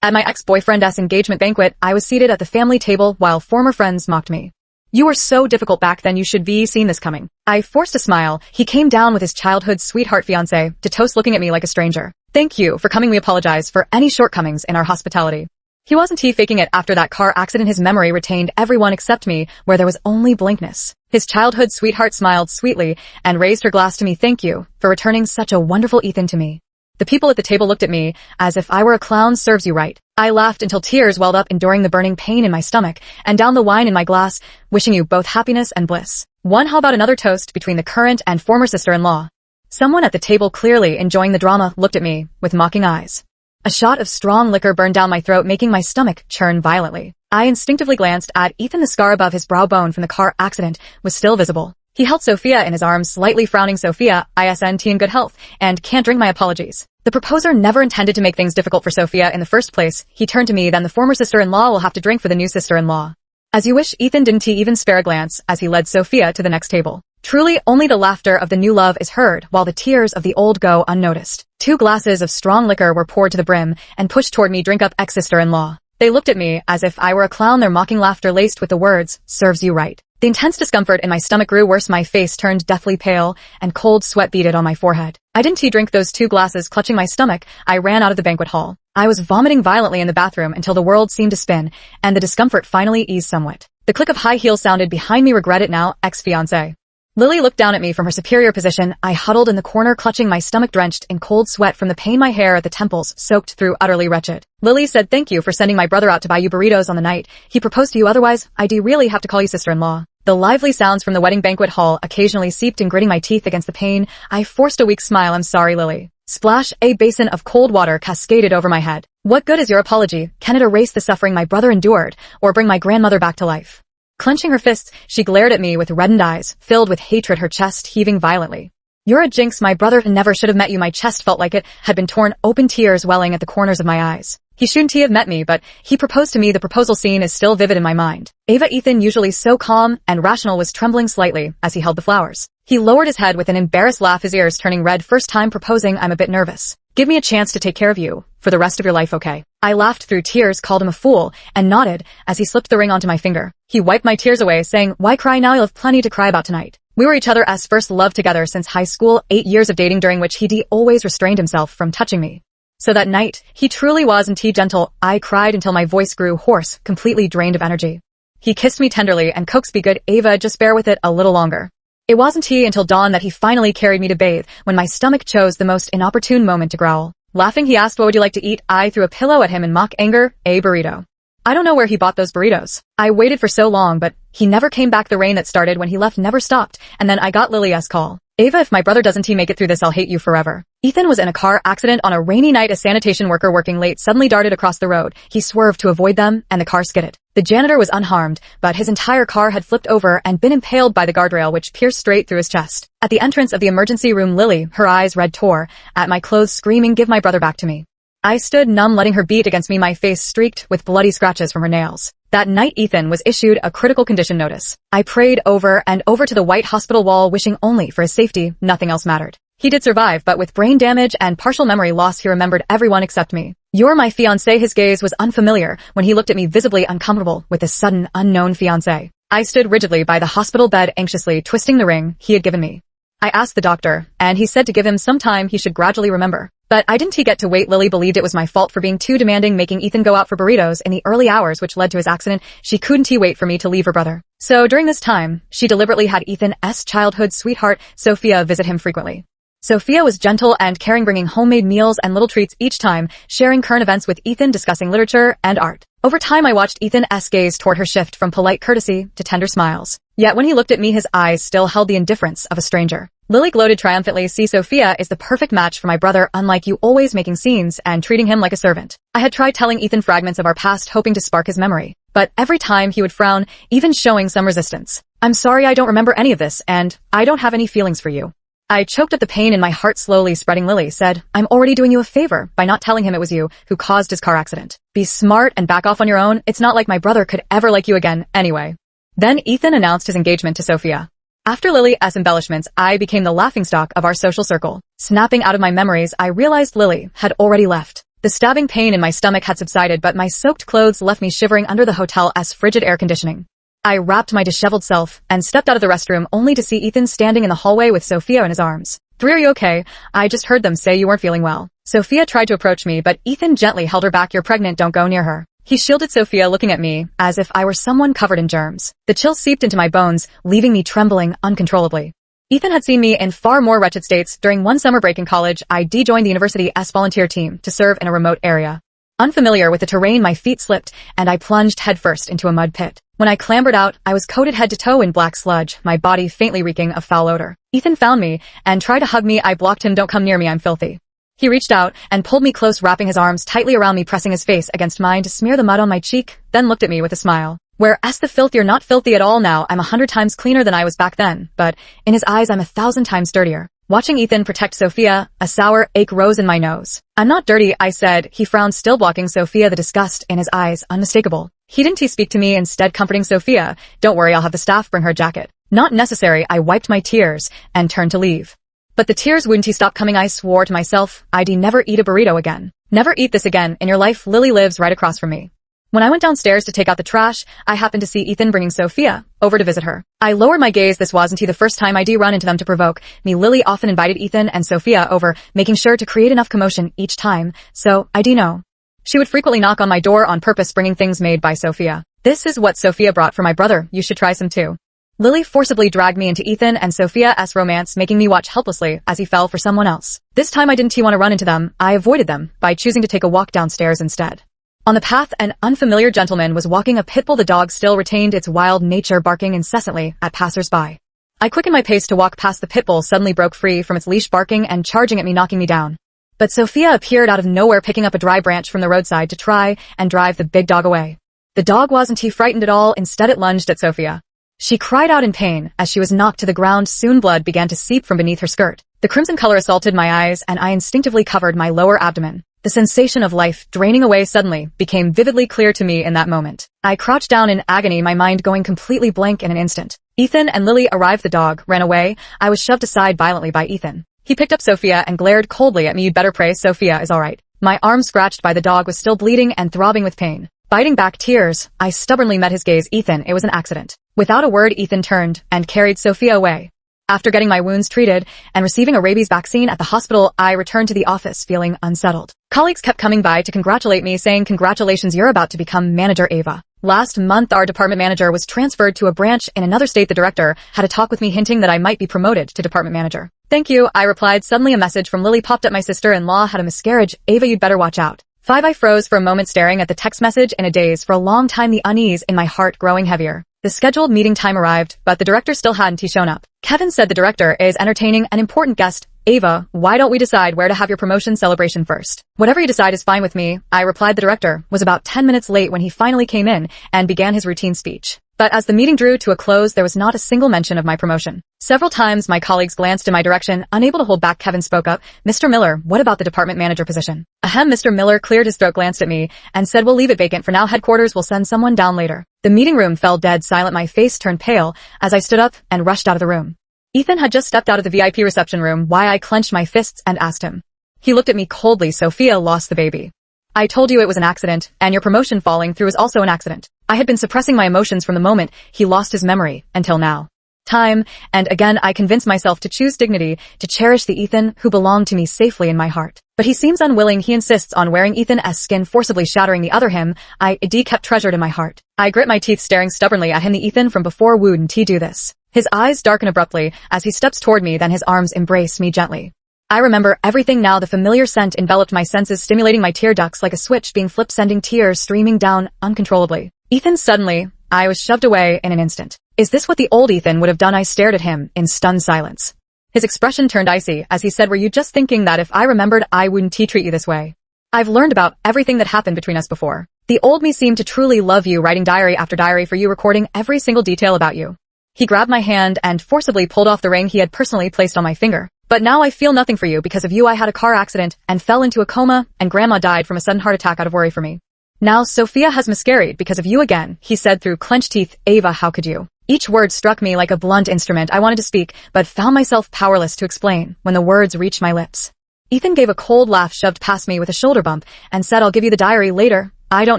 At my ex-boyfriend's engagement banquet, I was seated at the family table while former friends mocked me. You were so difficult back then, you should be seen this coming. I forced a smile. He came down with his childhood sweetheart fiancé to toast, looking at me like a stranger. Thank you for coming. We apologize for any shortcomings in our hospitality. He wasn't faking it. After that car accident, his memory retained everyone except me, where there was only blankness. His childhood sweetheart smiled sweetly and raised her glass to me. Thank you for returning such a wonderful Ethan to me. The people at the table looked at me as if I were a clown. Serves you right. I laughed until tears welled up, enduring the burning pain in my stomach, and down the wine in my glass, wishing you both happiness and bliss. How about another toast between the current and former sister-in-law? Someone at the table, clearly enjoying the drama, looked at me with mocking eyes. A shot of strong liquor burned down my throat, making my stomach churn violently. I instinctively glanced at Ethan. The scar above his brow bone from the car accident was still visible. He held Sophia in his arms, slightly frowning. Sophia, ISNT in good health, and can't drink. My apologies. The proposer never intended to make things difficult for Sophia in the first place. He turned to me. Then the former sister-in-law will have to drink for the new sister-in-law. As you wish. Ethan didn't even spare a glance as he led Sophia to the next table. Truly, only the laughter of the new love is heard, while the tears of the old go unnoticed. 2 glasses of strong liquor were poured to the brim and pushed toward me. Drink up, ex-sister-in-law. They looked at me as if I were a clown, their mocking laughter laced with the words, serves you right. The intense discomfort in my stomach grew worse. My face turned deathly pale, and cold sweat beaded on my forehead. I didn't drink those 2 glasses. Clutching my stomach, I ran out of the banquet hall. I was vomiting violently in the bathroom until the world seemed to spin, and the discomfort finally eased somewhat. The click of high heels sounded behind me. Regret it now, ex-fiancé. Lily looked down at me from her superior position. I huddled in the corner, clutching my stomach, drenched in cold sweat from the pain. My hair at the temples soaked through, utterly wretched. Lily said, thank you for sending my brother out to buy you burritos on the night he proposed to you. Otherwise, I do really have to call you sister-in-law. The lively sounds from the wedding banquet hall occasionally seeped in, gritting my teeth against the pain. I forced a weak smile. I'm sorry, Lily. Splash. A basin of cold water cascaded over my head. What good is your apology? Can it erase the suffering my brother endured, or bring my grandmother back to life? Clenching her fists, she glared at me with reddened eyes, filled with hatred, her chest heaving violently. You're a jinx. My brother never should have met you. My chest felt like it had been torn open, tears welling at the corners of my eyes. He shouldn't have met me, but he proposed to me. The proposal scene is still vivid in my mind. Ava, Ethan, usually so calm and rational, was trembling slightly as he held the flowers. He lowered his head with an embarrassed laugh, his ears turning red. First time proposing. I'm a bit nervous. Give me a chance to take care of you for the rest of your life, okay? I laughed through tears, called him a fool, and nodded as he slipped the ring onto my finger. He wiped my tears away, saying, why cry now? You'll have plenty to cry about tonight. We were each other's first love together since high school, 8 years of dating, during which he always restrained himself from touching me. So that night, he truly wasn't gentle. I cried until my voice grew hoarse, completely drained of energy. He kissed me tenderly and coaxed, be good, Ava, just bear with it a little longer. It wasn't until dawn that he finally carried me to bathe, when my stomach chose the most inopportune moment to growl. Laughing, he asked, what would you like to eat? I threw a pillow at him in mock anger. A burrito. I don't know where he bought those burritos. I waited for so long, but he never came back. The rain that started when he left never stopped, and then I got Lily's call. Ava, if my brother doesn't make it through this, I'll hate you forever. Ethan was in a car accident on a rainy night. A sanitation worker working late suddenly darted across the road. He swerved to avoid them, and the car skidded. The janitor was unharmed, but his entire car had flipped over and been impaled by the guardrail, which pierced straight through his chest. At the entrance of the emergency room, Lily, her eyes red, tore at my clothes, screaming, give my brother back to me. I stood numb, letting her beat against me, my face streaked with bloody scratches from her nails. That night, Ethan was issued a critical condition notice. I prayed over and over to the white hospital wall, wishing only for his safety. Nothing else mattered. He did survive, but with brain damage and partial memory loss, he remembered everyone except me. You're my fiancé. His gaze was unfamiliar when he looked at me, visibly uncomfortable with this sudden, unknown fiancé. I stood rigidly by the hospital bed, anxiously twisting the ring he had given me. I asked the doctor, and he said to give him some time, he should gradually remember. But I didn't get to wait. Lily believed it was my fault for being too demanding, making Ethan go out for burritos in the early hours which led to his accident. She couldn't wait for me to leave her brother. So during this time, she deliberately had Ethan's childhood sweetheart, Sophia, visit him frequently. Sophia was gentle and caring, bringing homemade meals and little treats each time, sharing current events with Ethan, discussing literature and art. Over time, I watched Ethan's gaze toward her shift from polite courtesy to tender smiles. Yet when he looked at me, his eyes still held the indifference of a stranger. Lily gloated triumphantly, see, Sophia is the perfect match for my brother, unlike you, always making scenes and treating him like a servant. I had tried telling Ethan fragments of our past, hoping to spark his memory. But every time he would frown, even showing some resistance. I'm sorry, I don't remember any of this, and I don't have any feelings for you. I choked up the pain in my heart, slowly spreading. Lily said, I'm already doing you a favor by not telling him it was you who caused his car accident. Be smart and back off on your own. It's not like my brother could ever like you again, anyway. Then Ethan announced his engagement to Sophia. After Lily's embellishments, I became the laughingstock of our social circle. Snapping out of my memories, I realized Lily had already left. The stabbing pain in my stomach had subsided, but my soaked clothes left me shivering under the hotel's frigid air conditioning. I wrapped my disheveled self and stepped out of the restroom only to see Ethan standing in the hallway with Sophia in his arms. "Three, are you okay? I just heard them say you weren't feeling well." Sophia tried to approach me, but Ethan gently held her back. "You're pregnant, don't go near her." He shielded Sophia, looking at me as if I were someone covered in germs. The chill seeped into my bones, leaving me trembling uncontrollably. Ethan had seen me in far more wretched states. During one summer break in college, I joined the university's volunteer team to serve in a remote area. Unfamiliar with the terrain, my feet slipped, and I plunged headfirst into a mud pit. When I clambered out, I was coated head to toe in black sludge, my body faintly reeking of foul odor. Ethan found me and tried to hug me. I blocked him. "Don't come near me, I'm filthy." He reached out and pulled me close, wrapping his arms tightly around me, pressing his face against mine to smear the mud on my cheek, then looked at me with a smile. "Where's the filth? You're not filthy at all now. I'm 100 times cleaner than I was back then, but in his eyes I'm 1,000 times dirtier." Watching Ethan protect Sophia, a sour ache rose in my nose. "I'm not dirty," I said. He frowned, still blocking Sophia, the disgust in his eyes unmistakable. He didn't speak to me, instead comforting Sophia. "Don't worry, I'll have the staff bring her a jacket." "Not necessary." I wiped my tears and turned to leave. But the tears wouldn't stop coming. I swore to myself I'd never eat a burrito again. Never eat this again in your life. Lily lives right across from me. When I went downstairs to take out the trash, I happened to see Ethan bringing Sophia over to visit her. I lowered my gaze. This wasn't the first time I'd run into them to provoke me. Lily often invited Ethan and Sophia over, making sure to create enough commotion each time, so I'd know. She would frequently knock on my door on purpose, bringing things made by Sophia. "This is what Sophia brought for my brother. You should try some too." Lily forcibly dragged me into Ethan and Sophia's romance, making me watch helplessly as he fell for someone else. This time I didn't want to run into them. I avoided them by choosing to take a walk downstairs instead. On the path, an unfamiliar gentleman was walking a pit bull. The dog still retained its wild nature, barking incessantly at passers-by. I quickened my pace to walk past the pit bull, suddenly broke free from its leash, barking and charging at me, knocking me down. But Sophia appeared out of nowhere, picking up a dry branch from the roadside to try and drive the big dog away. The dog wasn't frightened at all. Instead, it lunged at Sophia. She cried out in pain as she was knocked to the ground. Soon blood began to seep from beneath her skirt. The crimson color assaulted my eyes, and I instinctively covered my lower abdomen. The sensation of life draining away suddenly became vividly clear to me in that moment. I crouched down in agony, my mind going completely blank in an instant. Ethan and Lily arrived. The dog ran away. I was shoved aside violently by Ethan. He picked up Sophia and glared coldly at me. "You'd better pray Sophia is all right." My arm, scratched by the dog, was still bleeding and throbbing with pain. Biting back tears, I stubbornly met his gaze. "Ethan, it was an accident." Without a word, Ethan turned and carried Sophia away. After getting my wounds treated and receiving a rabies vaccine at the hospital, I returned to the office feeling unsettled. Colleagues kept coming by to congratulate me, saying, "Congratulations, you're about to become manager, Ava." Last month, our department manager was transferred to a branch in another state. The director had a talk with me, hinting that I might be promoted to department manager. "Thank you," I replied. Suddenly a message from Lily popped up. "My sister-in-law had a miscarriage. Ava, you'd better watch out." I froze for a moment, staring at the text message in a daze. For a long time, the unease in my heart growing heavier. The scheduled meeting time arrived, but the director still hadn't shown up. "Kevin said the director is entertaining an important guest. Ava, why don't we decide where to have your promotion celebration first?" "Whatever you decide is fine with me," I replied. The director was about 10 minutes late when he finally came in and began his routine speech. But as the meeting drew to a close, there was not a single mention of my promotion. Several times my colleagues glanced in my direction, unable to hold back. Kevin spoke up. "Mr. Miller, what about the department manager position?" Ahem. Mr. Miller cleared his throat, glanced at me, and said, "We'll leave it vacant for now. Headquarters will send someone down later." The meeting room fell dead silent. My face turned pale as I stood up and rushed out of the room. Ethan had just stepped out of the VIP reception room. Why, I clenched my fists and asked him. He looked at me coldly. "Sophia lost the baby. I told you it was an accident, and your promotion falling through is also an accident." I had been suppressing my emotions from the moment he lost his memory until now. Time and again I convinced myself to choose dignity, to cherish the Ethan who belonged to me safely in my heart. But he seems unwilling. He insists on wearing Ethan's skin, forcibly shattering the other him I kept treasured in my heart. I grit my teeth, staring stubbornly at him. The Ethan from before wouldn't he do this? His eyes darken abruptly as he steps toward me, then his arms embrace me gently. I remember everything now. The familiar scent enveloped my senses, stimulating my tear ducts like a switch being flipped, sending tears streaming down uncontrollably. "Ethan!" Suddenly, I was shoved away in an instant. Is this what the old Ethan would have done? I stared at him in stunned silence. His expression turned icy as he said, "Were you just thinking that if I remembered I wouldn't treat you this way? I've learned about everything that happened between us before. The old me seemed to truly love you, writing diary after diary for you, recording every single detail about you." He grabbed my hand and forcibly pulled off the ring he had personally placed on my finger. "But now I feel nothing for you. Because of you I had a car accident and fell into a coma, and Grandma died from a sudden heart attack out of worry for me. Now Sophia has miscarried because of you again," he said through clenched teeth. "Ava, how could you?" Each word struck me like a blunt instrument. I wanted to speak, but found myself powerless to explain when the words reached my lips. Ethan gave a cold laugh, shoved past me with a shoulder bump, and said, "I'll give you the diary later. I don't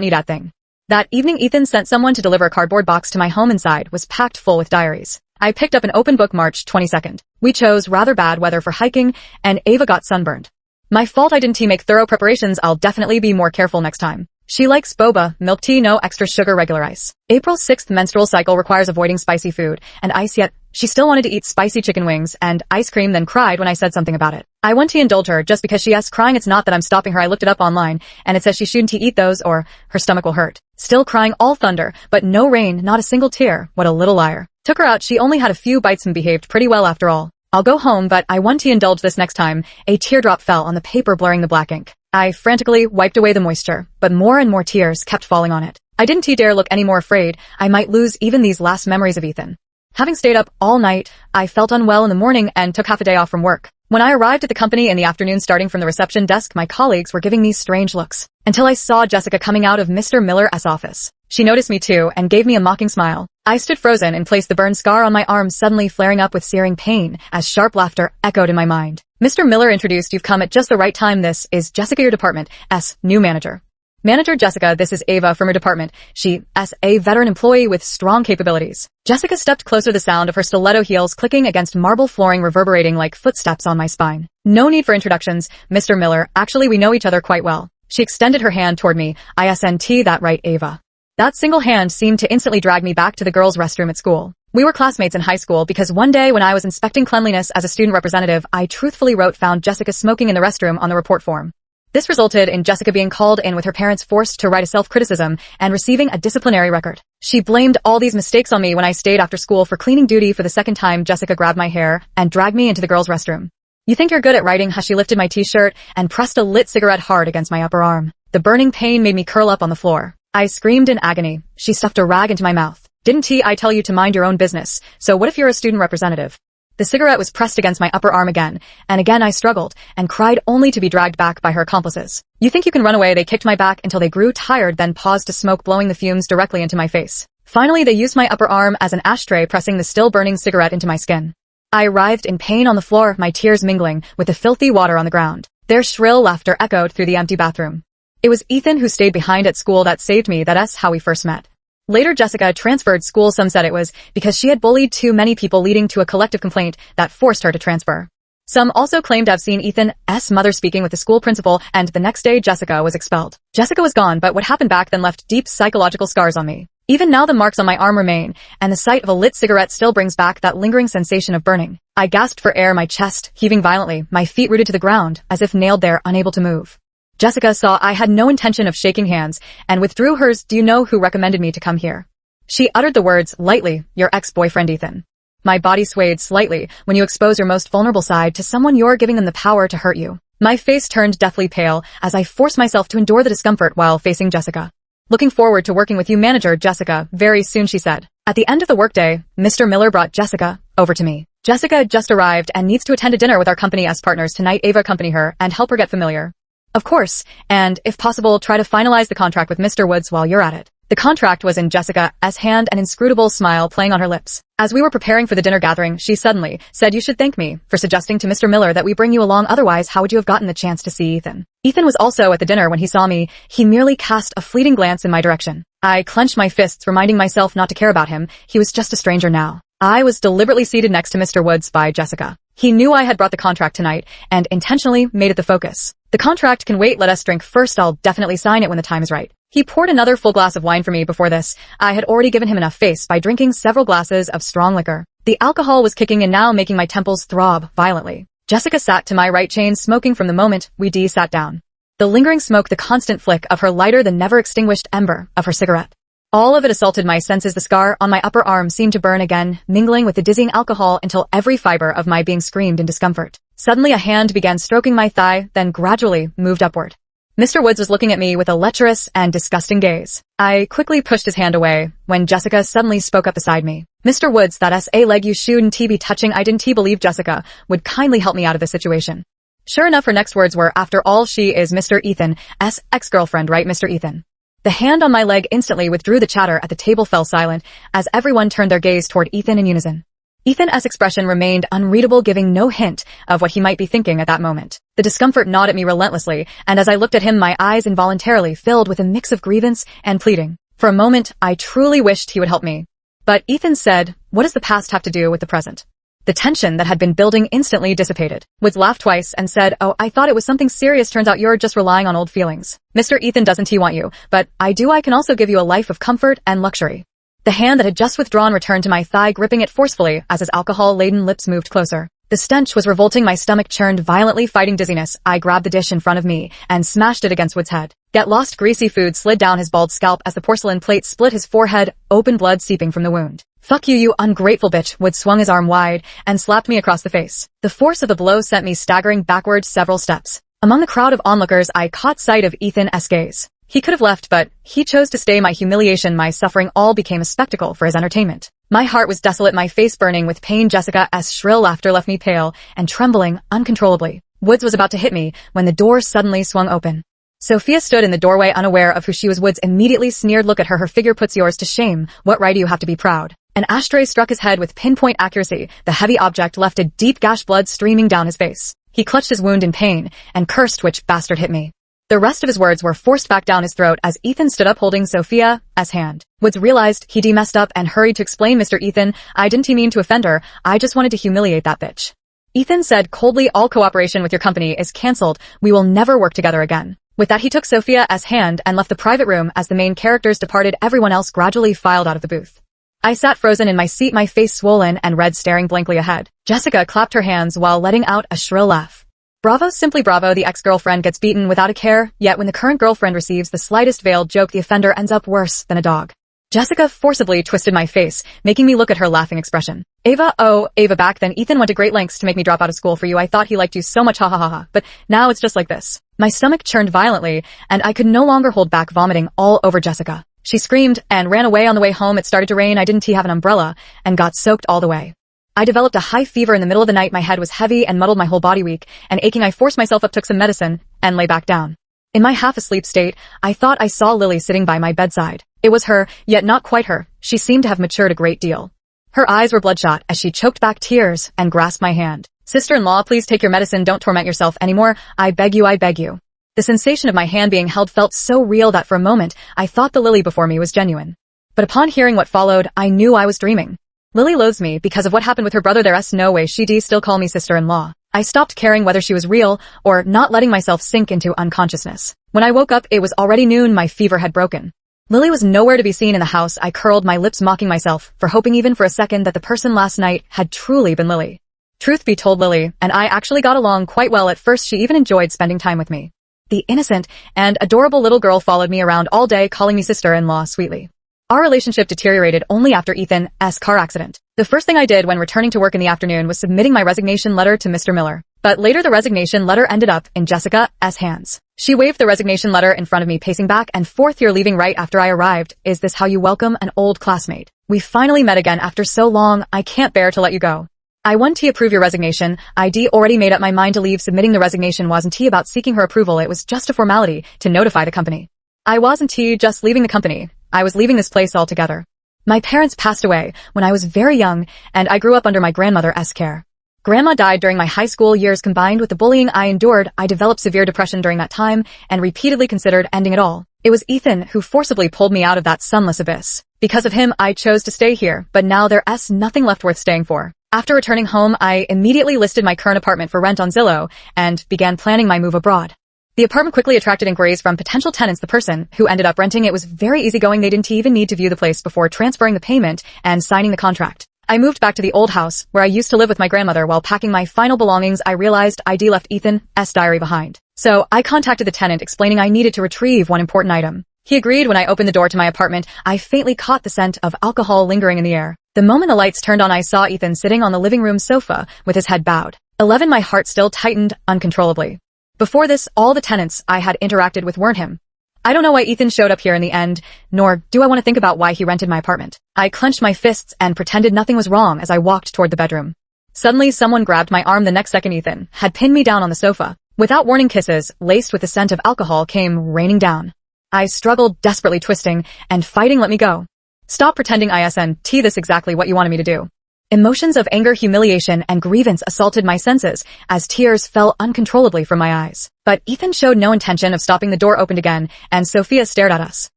need that thing." That evening, Ethan sent someone to deliver a cardboard box to my home. Inside was packed full with diaries. I picked up an open book. March 22nd. We chose rather bad weather for hiking, and Ava got sunburned. My fault. I didn't make thorough preparations. I'll definitely be more careful next time. She likes boba, milk tea, no extra sugar, regular ice. April 6th, menstrual cycle requires avoiding spicy food and ice, yet she still wanted to eat spicy chicken wings and ice cream, then cried when I said something about it. I want to indulge her just because she is crying. It's not that I'm stopping her. I looked it up online and it says she shouldn't eat those or her stomach will hurt. Still crying, all thunder, but no rain, not a single tear. What a little liar. Took her out. She only had a few bites and behaved pretty well after all. I'll go home, but I want to indulge this next time. A teardrop fell on the paper, blurring the black ink. I frantically wiped away the moisture, but more and more tears kept falling on it. I didn't dare look any more, afraid I might lose even these last memories of Ethan. Having stayed up all night, I felt unwell in the morning and took half a day off from work. When I arrived at the company in the afternoon, starting from the reception desk, my colleagues were giving me strange looks, until I saw Jessica coming out of Mr. Miller's office. She noticed me too and gave me a mocking smile. I stood frozen in place, the burn scar on my arm suddenly flaring up with searing pain as sharp laughter echoed in my mind. Mr. Miller introduced, "You've come at just the right time. This is Jessica, your department's new manager." Manager Jessica, this is Ava from her department. She's a veteran employee with strong capabilities. Jessica stepped closer, the sound of her stiletto heels clicking against marble flooring reverberating like footsteps on my spine. "No need for introductions, Mr. Miller. Actually, we know each other quite well." She extended her hand toward me. "Isn't that right, Ava?" That single hand seemed to instantly drag me back to the girls' restroom at school. We were classmates in high school because one day when I was inspecting cleanliness as a student representative, I truthfully found Jessica smoking in the restroom on the report form. This resulted in Jessica being called in with her parents, forced to write a self-criticism and receiving a disciplinary record. She blamed all these mistakes on me when I stayed after school for cleaning duty. For the second time, Jessica grabbed my hair and dragged me into the girls' restroom. "You think you're good at writing, huh?" She lifted my t-shirt and pressed a lit cigarette hard against my upper arm. The burning pain made me curl up on the floor. I screamed in agony. She stuffed a rag into my mouth. "Didn't I tell you to mind your own business? So what if you're a student representative?" The cigarette was pressed against my upper arm again, and again I struggled and cried, only to be dragged back by her accomplices. "You think you can run away?" They kicked my back until they grew tired, then paused to smoke, blowing the fumes directly into my face. Finally, they used my upper arm as an ashtray, pressing the still burning cigarette into my skin. I writhed in pain on the floor, my tears mingling with the filthy water on the ground. Their shrill laughter echoed through the empty bathroom. It was Ethan, who stayed behind at school, that saved me. That's how we first met. Later, Jessica transferred school. Some said it was because she had bullied too many people, leading to a collective complaint that forced her to transfer. Some also claimed to have seen Ethan's mother speaking with the school principal, and the next day Jessica was expelled. Jessica was gone, but what happened back then left deep psychological scars on me. Even now the marks on my arm remain, and the sight of a lit cigarette still brings back that lingering sensation of burning. I gasped for air, my chest heaving violently, my feet rooted to the ground, as if nailed there, unable to move. Jessica saw I had no intention of shaking hands and withdrew hers. "Do you know who recommended me to come here?" She uttered the words lightly. "Your ex-boyfriend, Ethan." My body swayed slightly. When you expose your most vulnerable side to someone, you're giving them the power to hurt you. My face turned deathly pale as I forced myself to endure the discomfort while facing Jessica. "Looking forward to working with you, Manager Jessica, very soon," she said. At the end of the workday, Mr. Miller brought Jessica over to me. "Jessica just arrived and needs to attend a dinner with our company as partners tonight. Ava, accompany her and help her get familiar." "Of course, and if possible, try to finalize the contract with Mr. Woods while you're at it." The contract was in Jessica's hand, an inscrutable smile playing on her lips. As we were preparing for the dinner gathering, she suddenly said, "You should thank me for suggesting to Mr. Miller that we bring you along. Otherwise, how would you have gotten the chance to see Ethan?" Ethan was also at the dinner. When he saw me, he merely cast a fleeting glance in my direction. I clenched my fists, reminding myself not to care about him. He was just a stranger now. I was deliberately seated next to Mr. Woods by Jessica. He knew I had brought the contract tonight and intentionally made it the focus. "The contract can wait. Let us drink first. I'll definitely sign it when the time is right." He poured another full glass of wine for me. Before this, I had already given him enough face by drinking several glasses of strong liquor. The alcohol was kicking in now, making my temples throb violently. Jessica sat to my right, chain smoking from the moment we sat down. The lingering smoke, the constant flick of her lighter, the never-extinguished ember of her cigarette. All of it assaulted my senses. The scar on my upper arm seemed to burn again, mingling with the dizzying alcohol until every fiber of my being screamed in discomfort. Suddenly a hand began stroking my thigh, then gradually moved upward. Mr. Woods was looking at me with a lecherous and disgusting gaze. I quickly pushed his hand away when Jessica suddenly spoke up beside me. "Mr. Woods, that's a leg you shouldn't be touching." I didn't believe Jessica would kindly help me out of this situation. Sure enough, her next words were, "After all, she is Mr. Ethan's ex-girlfriend, right, Mr. Ethan?" The hand on my leg instantly withdrew. The chatter at the table fell silent as everyone turned their gaze toward Ethan in unison. Ethan's expression remained unreadable, giving no hint of what he might be thinking at that moment. The discomfort gnawed at me relentlessly, and as I looked at him, my eyes involuntarily filled with a mix of grievance and pleading. For a moment, I truly wished he would help me. But Ethan said, "What does the past have to do with the present?" The tension that had been building instantly dissipated. Woods laughed twice and said, "Oh, I thought it was something serious. Turns out you're just relying on old feelings. Mr. Ethan doesn't he want you, but I do. I can also give you a life of comfort and luxury." The hand that had just withdrawn returned to my thigh, gripping it forcefully as his alcohol-laden lips moved closer. The stench was revolting. My stomach churned violently, fighting dizziness. I grabbed the dish in front of me and smashed it against Wood's head. Get lost. Greasy food slid down his bald scalp as the porcelain plate split his forehead, open blood seeping from the wound. "Fuck you, you ungrateful bitch." Wood swung his arm wide and slapped me across the face. The force of the blow sent me staggering backward several steps. Among the crowd of onlookers, I caught sight of Ethan's gaze. He could have left, but he chose to stay. My humiliation, my suffering, all became a spectacle for his entertainment. My heart was desolate, my face burning with pain. Jessica's shrill laughter left me pale and trembling uncontrollably. Woods was about to hit me when the door suddenly swung open. Sophia stood in the doorway, unaware of who she was. Woods immediately sneered, "Look at her. Her figure puts yours to shame. What right do you have to be proud?" An ashtray struck his head with pinpoint accuracy. The heavy object left a deep gash, blood streaming down his face. He clutched his wound in pain and cursed, "Which bastard hit me?" The rest of his words were forced back down his throat as Ethan stood up holding Sophia's hand. Woods realized he'd messed up and hurried to explain, "Mr. Ethan, I didn't mean to offend her. I just wanted to humiliate that bitch." Ethan said coldly, "All cooperation with your company is cancelled. We will never work together again." With that, he took Sophia's hand and left the private room. As the main characters departed, everyone else gradually filed out of the booth. I sat frozen in my seat, my face swollen and red, staring blankly ahead. Jessica clapped her hands while letting out a shrill laugh. Bravo, simply bravo. The ex-girlfriend gets beaten without a care, yet when the current girlfriend receives the slightest veiled joke, the offender ends up worse than a dog. Jessica forcibly twisted my face, making me look at her laughing expression. "Ava, oh, Ava, back then Ethan went to great lengths to make me drop out of school for you. I thought he liked you so much, ha ha ha ha. But now it's just like this." My stomach churned violently, and I could no longer hold back, vomiting all over Jessica. She screamed and ran away. On the way home, it started to rain. I didn't have an umbrella and got soaked all the way. I developed a high fever in the middle of the night. My head was heavy and muddled, my whole body weak and aching. I forced myself up, took some medicine, and lay back down. In my half-asleep state, I thought I saw Lily sitting by my bedside. It was her, yet not quite her. She seemed to have matured a great deal. Her eyes were bloodshot as she choked back tears and grasped my hand. "Sister-in-law, please take your medicine. Don't torment yourself anymore. I beg you, I beg you." The sensation of my hand being held felt so real that for a moment, I thought the Lily before me was genuine. But upon hearing what followed, I knew I was dreaming. Lily loathes me because of what happened with her brother. There's no way she'd still call me sister-in-law. I stopped caring whether she was real or not, letting myself sink into unconsciousness. When I woke up, it was already noon. My fever had broken. Lily was nowhere to be seen in the house. I curled my lips, mocking myself for hoping even for a second that the person last night had truly been Lily. Truth be told, Lily and I actually got along quite well. At first, she even enjoyed spending time with me. The innocent and adorable little girl followed me around all day, calling me sister-in-law sweetly. Our relationship deteriorated only after Ethan's car accident. The first thing I did when returning to work in the afternoon was submitting my resignation letter to Mr. Miller. But later the resignation letter ended up in Jessica's hands. She waved the resignation letter in front of me, pacing back and forth. "You're leaving right after I arrived. Is this how you welcome an old classmate? We finally met again after so long. I can't bear to let you go. I want to approve your resignation. I'd already made up my mind to leave." Submitting the resignation wasn't about seeking her approval. It was just a formality to notify the company. I wasn't just leaving the company. I was leaving this place altogether. My parents passed away when I was very young, and I grew up under my grandmother's care. Grandma died during my high school years. Combined with the bullying I endured, I developed severe depression during that time and repeatedly considered ending it all. It was Ethan who forcibly pulled me out of that sunless abyss. Because of him, I chose to stay here, but now there's nothing left worth staying for. After returning home, I immediately listed my current apartment for rent on Zillow and began planning my move abroad. The apartment quickly attracted inquiries from potential tenants. The person who ended up renting it was very easygoing. They didn't even need to view the place before transferring the payment and signing the contract. I moved back to the old house where I used to live with my grandmother. While packing my final belongings, I realized I'd left Ethan's diary behind. So I contacted the tenant, explaining I needed to retrieve one important item. He agreed. When I opened the door to my apartment, I faintly caught the scent of alcohol lingering in the air. The moment the lights turned on, I saw Ethan sitting on the living room sofa with his head bowed. 11. My heart still tightened uncontrollably. Before this, all the tenants I had interacted with weren't him. I don't know why Ethan showed up here in the end, nor do I want to think about why he rented my apartment. I clenched my fists and pretended nothing was wrong as I walked toward the bedroom. Suddenly, someone grabbed my arm. The next second, Ethan had pinned me down on the sofa. Without warning, kisses, laced with the scent of alcohol, came raining down. I struggled, desperately twisting and fighting. "Let me go. Stop pretending isn't this exactly what you wanted me to do?" Emotions of anger, humiliation, and grievance assaulted my senses as tears fell uncontrollably from my eyes. But Ethan showed no intention of stopping. The door opened again, and Sophia stared at us.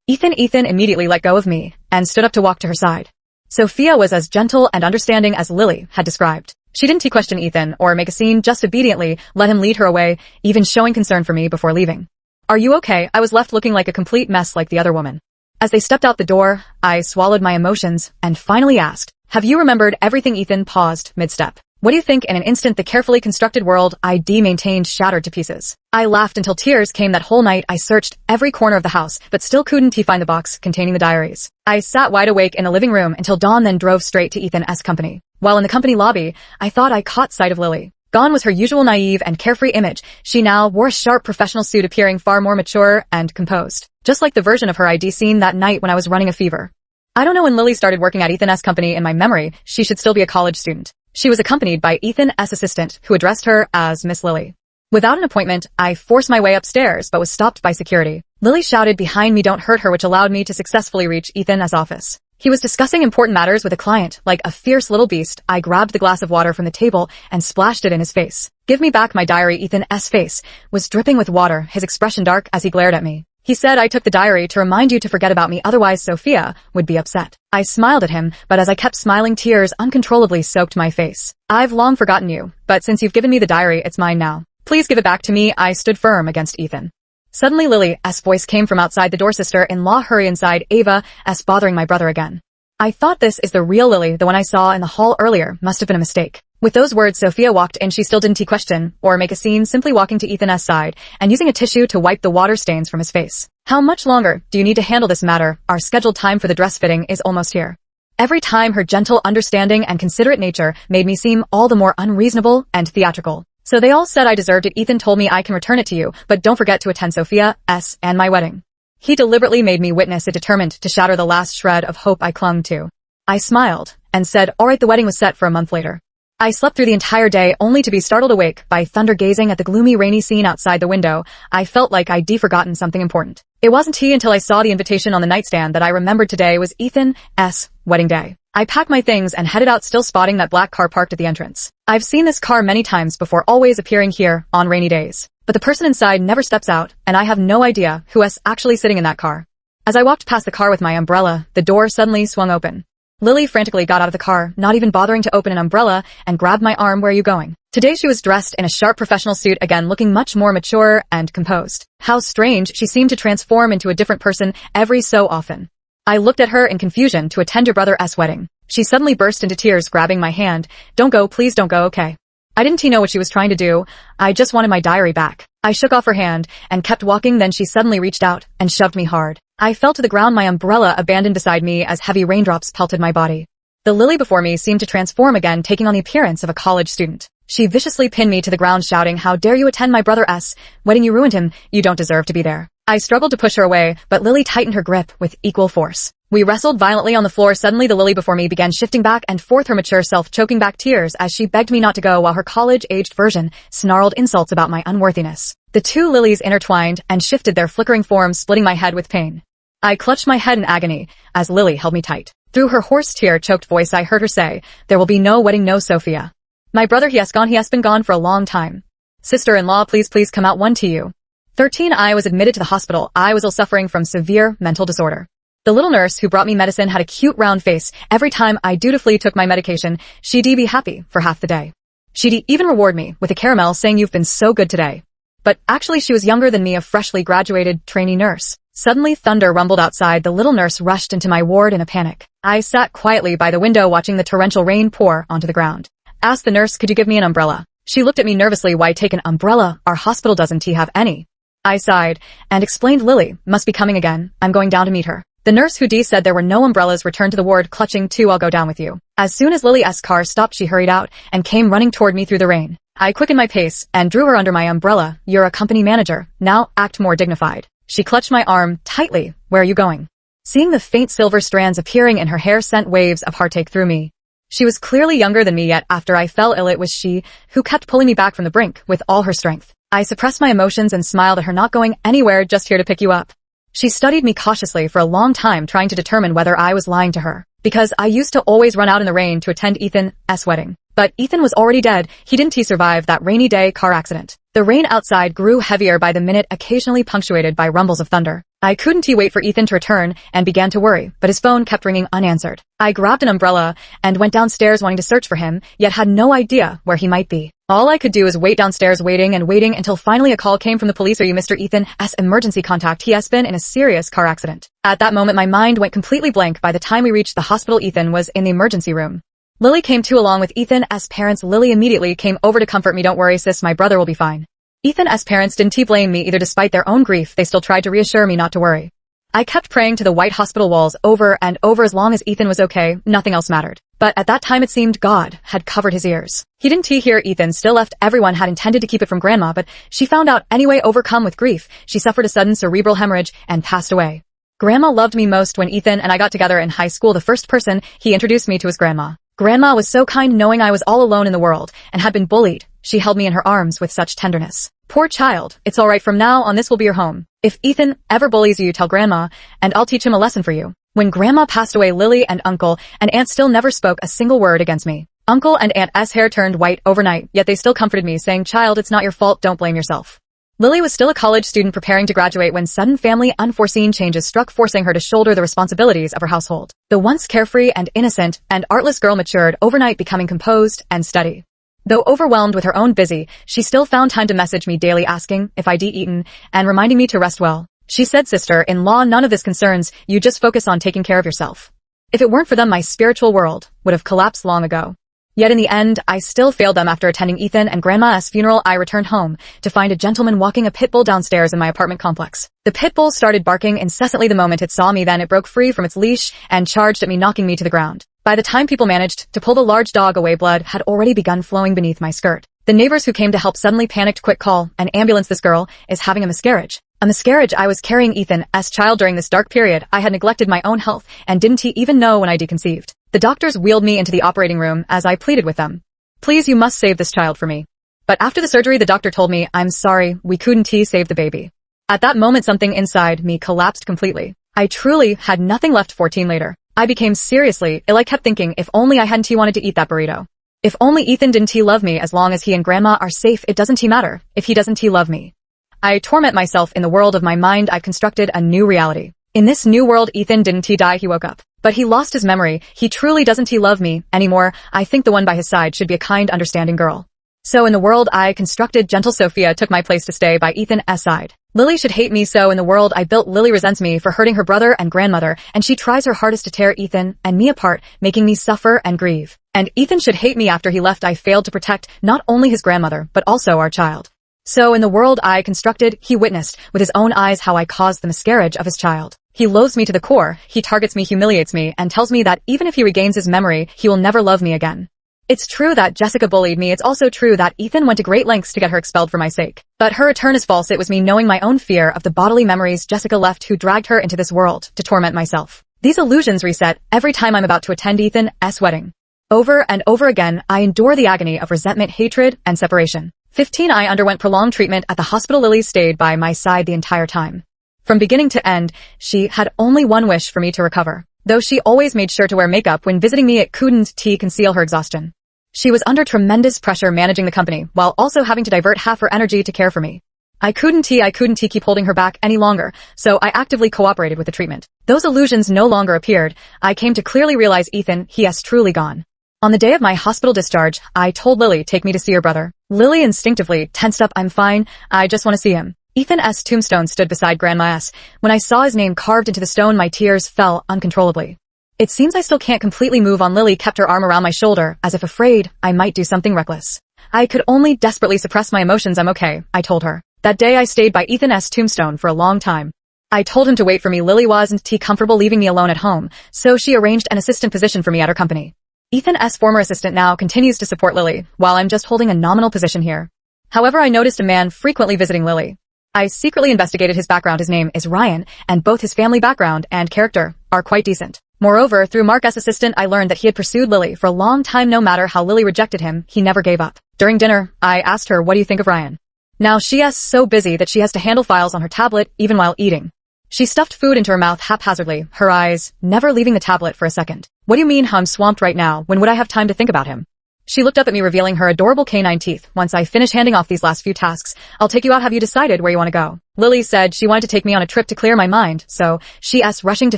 Ethan immediately let go of me and stood up to walk to her side. Sophia was as gentle and understanding as Lily had described. She didn't question Ethan or make a scene, just obediently let him lead her away, even showing concern for me before leaving. "Are you okay?" I was left looking like a complete mess like the other woman. As they stepped out the door, I swallowed my emotions and finally asked, "Have you remembered everything?" Ethan paused mid-step. "What do you think?" In an instant, the carefully constructed world I maintained shattered to pieces. I laughed until tears came. That whole night I searched every corner of the house, but still couldn't find the box containing the diaries. I sat wide awake in the living room until dawn, then drove straight to Ethan's company. While in the company lobby, I thought I caught sight of Lily. Gone was her usual naive and carefree image. She now wore a sharp professional suit, appearing far more mature and composed, just like the version of her I'd seen that night when I was running a fever. I don't know when Lily started working at Ethan's company. In my memory, she should still be a college student. She was accompanied by Ethan's assistant, who addressed her as Miss Lily. Without an appointment, I forced my way upstairs but was stopped by security. Lily shouted behind me, "Don't hurt her," which allowed me to successfully reach Ethan's office. He was discussing important matters with a client. Like a fierce little beast, I grabbed the glass of water from the table and splashed it in his face. "Give me back my diary." Ethan's face was dripping with water, his expression dark as he glared at me. He said, "I took the diary to remind you to forget about me, otherwise Sophia would be upset." I smiled at him, but as I kept smiling, tears uncontrollably soaked my face. "I've long forgotten you, but since you've given me the diary, it's mine now. Please give it back to me." I stood firm against Ethan. Suddenly Lily's voice came from outside the door. "Sister-in-law, hurry inside. Ava's bothering my brother again." I thought, this is the real Lily. The one I saw in the hall earlier must have been a mistake. With those words, Sophia walked in. She still didn't question or make a scene, simply walking to Ethan's side and using a tissue to wipe the water stains from his face. "How much longer do you need to handle this matter? Our scheduled time for the dress fitting is almost here." Every time, her gentle, understanding, and considerate nature made me seem all the more unreasonable and theatrical. "So they all said I deserved it. Ethan told me I can return it to you, but don't forget to attend Sophia's and my wedding." He deliberately made me witness it, determined to shatter the last shred of hope I clung to. I smiled and said, "All right." The wedding was set for a month later. I slept through the entire day, only to be startled awake by thunder. Gazing at the gloomy, rainy scene outside the window, I felt like I'd forgotten something important. It wasn't until I saw the invitation on the nightstand that I remembered today was Ethan's wedding day. I packed my things and headed out, still spotting that black car parked at the entrance. I've seen this car many times before, always appearing here on rainy days. But the person inside never steps out, and I have no idea who's actually sitting in that car. As I walked past the car with my umbrella, the door suddenly swung open. Lily frantically got out of the car, not even bothering to open an umbrella, and grabbed my arm. "Where are you going?" Today she was dressed in a sharp professional suit, again looking much more mature and composed. How strange, she seemed to transform into a different person every so often. I looked at her in confusion. "To attend your brother's wedding." She suddenly burst into tears, grabbing my hand. "Don't go, please don't go." "Okay." I didn't know what she was trying to do. I just wanted my diary back. I shook off her hand and kept walking. Then she suddenly reached out and shoved me hard. I fell to the ground, my umbrella abandoned beside me as heavy raindrops pelted my body. The Lily before me seemed to transform again, taking on the appearance of a college student. She viciously pinned me to the ground, shouting, "How dare you attend my brother's wedding? You ruined him. You don't deserve to be there." I struggled to push her away, but Lily tightened her grip with equal force. We wrestled violently on the floor. Suddenly the Lily before me began shifting back and forth, her mature self choking back tears as she begged me not to go, while her college-aged version snarled insults about my unworthiness. The two Lilies intertwined and shifted their flickering forms, splitting my head with pain. I clutched my head in agony as Lily held me tight. Through her hoarse, tear-choked voice I heard her say, "There will be no wedding, no Sophia. My brother, he has gone. He has been gone for a long time. Sister-in-law, please come out. One to you." 13. I was admitted to the hospital. I was ill, suffering from severe mental disorder. The little nurse who brought me medicine had a cute round face. Every time I dutifully took my medication, she'd be happy for half the day. She'd even reward me with a caramel, saying, "You've been so good today." But actually she was younger than me, a freshly graduated trainee nurse. Suddenly thunder rumbled outside. The little nurse rushed into my ward in a panic. I sat quietly by the window watching the torrential rain pour onto the ground. Asked the nurse, "Could you give me an umbrella?" She looked at me nervously. "Why take an umbrella? Our hospital doesn't have any." I sighed and explained, "Lily must be coming again. I'm going down to meet her." The nurse who said there were no umbrellas returned to the ward, clutching two. "I'll go down with you." As soon as Lily's car stopped, she hurried out and came running toward me through the rain. I quickened my pace and drew her under my umbrella. "You're a company manager. Now act more dignified." She clutched my arm tightly. "Where are you going?" Seeing the faint silver strands appearing in her hair sent waves of heartache through me. She was clearly younger than me, yet after I fell ill it was she who kept pulling me back from the brink with all her strength. I suppressed my emotions and smiled at her. "Not going anywhere, just here to pick you up." She studied me cautiously for a long time, trying to determine whether I was lying to her. because I used to always run out in the rain to attend Ethan's wedding. But Ethan was already dead. He didn't survive that rainy day car accident. The rain outside grew heavier by the minute, occasionally punctuated by rumbles of thunder. I couldn't wait for Ethan to return and began to worry, but his phone kept ringing unanswered. I grabbed an umbrella and went downstairs wanting to search for him, yet had no idea where he might be. All I could do was wait downstairs, waiting until finally a call came from the police. Are you Mr. Ethan's emergency contact? He has been in a serious car accident. At that moment my mind went completely blank. By the time we reached the hospital, Ethan was in the emergency room. Lily came too along with Ethan's parents. Lily immediately came over to comfort me. Don't worry sis, my brother will be fine. Ethan's parents didn't blame me either. Despite their own grief, they still tried to reassure me not to worry. I kept praying to the white hospital walls over and over. As long as Ethan was okay, nothing else mattered. But at that time it seemed God had covered his ears. He didn't hear Ethan still left. Everyone had intended to keep it from Grandma, but she found out anyway. Overcome with grief, she suffered a sudden cerebral hemorrhage and passed away. Grandma loved me most. When Ethan and I got together in high school, the first person he introduced me to was Grandma. Grandma was so kind, knowing I was all alone in the world and had been bullied. She held me in her arms with such tenderness. Poor child, it's all right. From now on this will be your home. If Ethan ever bullies you, tell Grandma, and I'll teach him a lesson for you. When Grandma passed away, Lily and Uncle and Aunt still never spoke a single word against me. Uncle and Aunt's hair turned white overnight, yet they still comforted me, saying, child, it's not your fault, don't blame yourself. Lily was still a college student preparing to graduate when sudden family unforeseen changes struck, forcing her to shoulder the responsibilities of her household. The once carefree and innocent and artless girl matured overnight, becoming composed and steady. Though overwhelmed with her own busy, she still found time to message me daily, asking if I'd eaten and reminding me to rest well. She said, sister-in-law, none of this concerns you, just focus on taking care of yourself. If it weren't for them, my spiritual world would have collapsed long ago. Yet in the end, I still failed them. After attending Ethan and Grandma's funeral, I returned home to find a gentleman walking a pit bull downstairs in my apartment complex. The pit bull started barking incessantly the moment it saw me. Then it broke free from its leash and charged at me, knocking me to the ground. By the time people managed to pull the large dog away, blood had already begun flowing beneath my skirt. The neighbors who came to help suddenly panicked. Quick, call an ambulance. This girl is having a miscarriage. A miscarriage. I was carrying Ethan's child during this dark period. I had neglected my own health and didn't even know when I conceived. The doctors wheeled me into the operating room as I pleaded with them. Please, you must save this child for me. But after the surgery, the doctor told me, I'm sorry, we couldn't save the baby. At that moment, something inside me collapsed completely. I truly had nothing left. 14 later, I became seriously ill. I kept thinking, if only I hadn't wanted to eat that burrito. If only Ethan didn't love me. As long as he and Grandma are safe, it doesn't matter if he doesn't love me. I torment myself in the world of my mind. I've constructed a new reality. In this new world, Ethan didn't die. He woke up, but he lost his memory. He truly doesn't love me anymore. I think the one by his side should be a kind, understanding girl. So in the world I constructed, gentle Sophia took my place to stay by Ethan's side. Lily should hate me. So in the world I built, Lily resents me for hurting her brother and grandmother, and she tries her hardest to tear Ethan and me apart, making me suffer and grieve. And Ethan should hate me. After he left, I failed to protect not only his grandmother, but also our child. So in the world I constructed, he witnessed with his own eyes how I caused the miscarriage of his child. He loathes me to the core. He targets me, humiliates me, and tells me that even if he regains his memory, he will never love me again. It's true that Jessica bullied me. It's also true that Ethan went to great lengths to get her expelled for my sake. But her return is false. It was me, knowing my own fear of the bodily memories Jessica left, who dragged her into this world to torment myself. These illusions reset every time I'm about to attend Ethan's wedding. Over and over again, I endure the agony of resentment, hatred, and separation. 15. I underwent prolonged treatment at the hospital. Lily stayed by my side the entire time. From beginning to end, she had only one wish: for me to recover. Though she always made sure to wear makeup when visiting me, it couldn't conceal her exhaustion. She was under tremendous pressure managing the company, while also having to divert half her energy to care for me. I couldn't keep holding her back any longer, so I actively cooperated with the treatment. Those illusions no longer appeared. I came to clearly realize Ethan, he has truly gone. On the day of my hospital discharge, I told Lily, take me to see your brother. Lily instinctively tensed up. I'm fine, I just want to see him. Ethan's tombstone stood beside Grandma's. When I saw his name carved into the stone, my tears fell uncontrollably. It seems I still can't completely move on. Lily kept her arm around my shoulder, as if afraid I might do something reckless. I could only desperately suppress my emotions. I'm okay, I told her. That day I stayed by Ethan's tombstone for a long time. I told him to wait for me. Lily wasn't comfortable leaving me alone at home, so she arranged an assistant position for me at her company. Ethan's former assistant now continues to support Lily, while I'm just holding a nominal position here. However, I noticed a man frequently visiting Lily. I secretly investigated his background. His name is Ryan, and both his family background and character are quite decent. Moreover, through Mark's assistant, I learned that he had pursued Lily for a long time. No matter how Lily rejected him, he never gave up. During dinner, I asked her, what do you think of Ryan? Now she is so busy that she has to handle files on her tablet even while eating. She stuffed food into her mouth haphazardly, her eyes never leaving the tablet for a second. What do you mean how I'm swamped right now? When would I have time to think about him? She looked up at me, revealing her adorable canine teeth. Once I finish handing off these last few tasks, I'll take you out. Have you decided where you want to go? Lily said she wanted to take me on a trip to clear my mind, so she's rushing to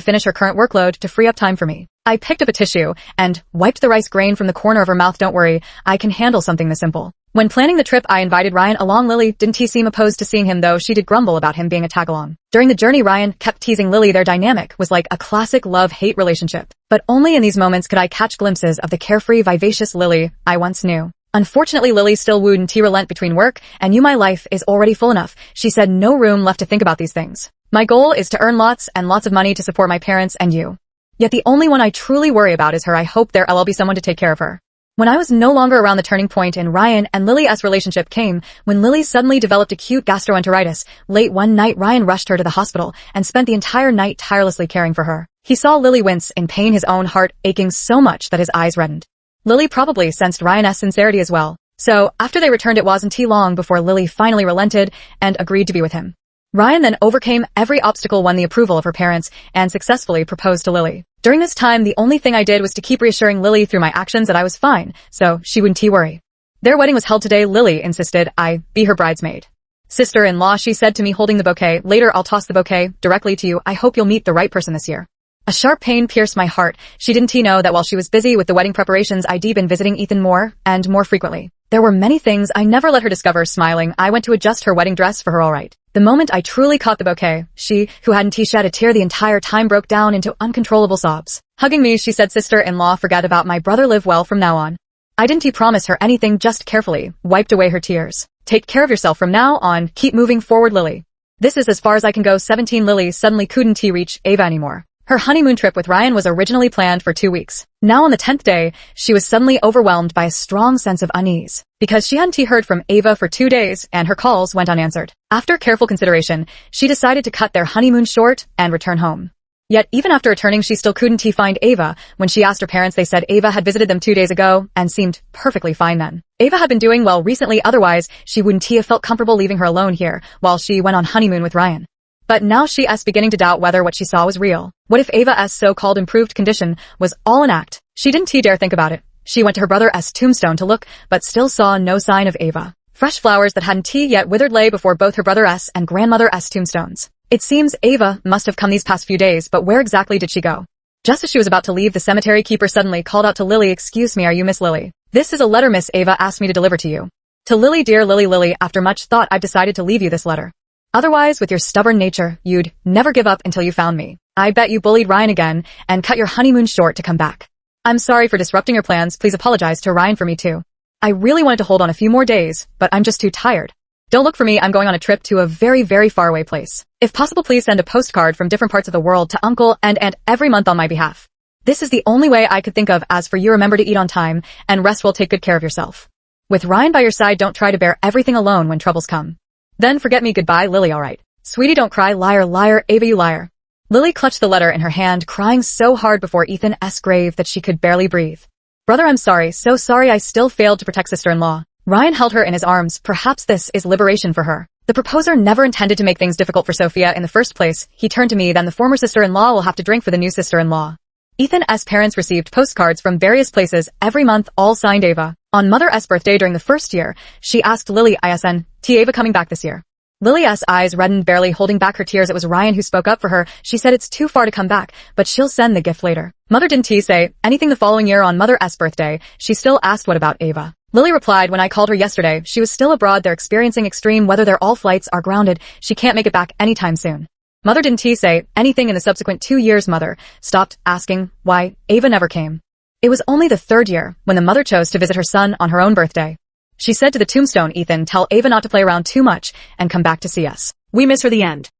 finish her current workload to free up time for me. I picked up a tissue and wiped the rice grain from the corner of her mouth. Don't worry, I can handle something this simple. When planning the trip, I invited Ryan along. Lily didn't seem opposed to seeing him, though she did grumble about him being a tag-along. During the journey, Ryan kept teasing Lily. Their dynamic was like a classic love-hate relationship. But only in these moments could I catch glimpses of the carefree, vivacious Lily I once knew. Unfortunately, Lily still wouldn't relent between work and you. My life is already full enough. She said, no room left to think about these things. My goal is to earn lots and lots of money to support my parents and you. Yet the only one I truly worry about is her. I hope there'll be someone to take care of her. When I was no longer around, the turning point in Ryan and Lily's relationship came when Lily suddenly developed acute gastroenteritis. Late one night, Ryan rushed her to the hospital and spent the entire night tirelessly caring for her. He saw Lily wince in pain, his own heart aching so much that his eyes reddened. Lily probably sensed Ryan's sincerity as well. So, after they returned, it wasn't long before Lily finally relented and agreed to be with him. Ryan then overcame every obstacle, won the approval of her parents, and successfully proposed to Lily. During this time, the only thing I did was to keep reassuring Lily through my actions that I was fine, so she wouldn't worry. Their wedding was held today. Lily insisted I be her bridesmaid. Sister-in-law, she said to me, holding the bouquet. Later, I'll toss the bouquet directly to you. I hope you'll meet the right person this year. A sharp pain pierced my heart. She didn't know that while she was busy with the wedding preparations, I'd been visiting Ethan more and more frequently. There were many things I never let her discover. Smiling, I went to adjust her wedding dress for her. All right. The moment I truly caught the bouquet, she, who hadn't shed a tear the entire time, broke down into uncontrollable sobs. Hugging me, she said, sister-in-law, forget about my brother, live well from now on. I didn't promise her anything, just carefully wiped away her tears. Take care of yourself from now on, keep moving forward, Lily. This is as far as I can go. 17. Lily suddenly couldn't reach Ava anymore. Her honeymoon trip with Ryan was originally planned for 2 weeks. Now on the 10th day, she was suddenly overwhelmed by a strong sense of unease, because she hadn't heard from Ava for 2 days and her calls went unanswered. After careful consideration, she decided to cut their honeymoon short and return home. Yet even after returning, she still couldn't find Ava. When she asked her parents, they said Ava had visited them 2 days ago and seemed perfectly fine then. Ava had been doing well recently, otherwise she wouldn't have felt comfortable leaving her alone here while she went on honeymoon with Ryan. But now she's beginning to doubt whether what she saw was real. What if Ava's so-called improved condition was all an act? She didn't dare think about it. She went to her brother's tombstone to look, but still saw no sign of Ava. Fresh flowers that hadn't yet withered lay before both her brother's and grandmother's tombstones. It seems Ava must have come these past few days, but where exactly did she go? Just as she was about to leave, the cemetery keeper suddenly called out to Lily, excuse me, are you Miss Lily? This is a letter Miss Ava asked me to deliver to you. To Lily, dear Lily, after much thought I've decided to leave you this letter. Otherwise, with your stubborn nature, you'd never give up until you found me. I bet you bullied Ryan again and cut your honeymoon short to come back. I'm sorry for disrupting your plans. Please apologize to Ryan for me too. I really wanted to hold on a few more days, but I'm just too tired. Don't look for me. I'm going on a trip to a very, very far away place. If possible, please send a postcard from different parts of the world to Uncle and Aunt every month on my behalf. This is the only way I could think of. As for you, remember to eat on time and rest well. Take good care of yourself. With Ryan by your side, don't try to bear everything alone when troubles come. Then forget me. Goodbye, Lily. All right. Sweetie, don't cry. Liar, liar, Ava, you liar. Lily clutched the letter in her hand, crying so hard before Ethan's grave that she could barely breathe. Brother, I'm sorry, so sorry. I still failed to protect sister-in-law. Ryan held her in his arms. Perhaps this is liberation for her. The proposer never intended to make things difficult for Sophia in the first place. He turned to me. Then the former sister-in-law will have to drink for the new sister-in-law. Ethan's parents received postcards from various places every month, all signed Ava. On Mother's birthday during the first year, she asked Lily, isn't Ava coming back this year? Lily's eyes reddened, barely holding back her tears. It was Ryan who spoke up for her. She said it's too far to come back, but she'll send the gift later. Mother didn't say anything the following year on Mother's birthday. She still asked what about Ava. Lily replied, when I called her yesterday, she was still abroad. They're experiencing extreme weather there. All flights are grounded. She can't make it back anytime soon. Mother didn't say anything in the subsequent 2 years. Mother stopped asking why Ava never came. It was only the 3rd year when the mother chose to visit her son on her own birthday. She said to the tombstone, Ethan, tell Ava not to play around too much and come back to see us. We miss her. The end.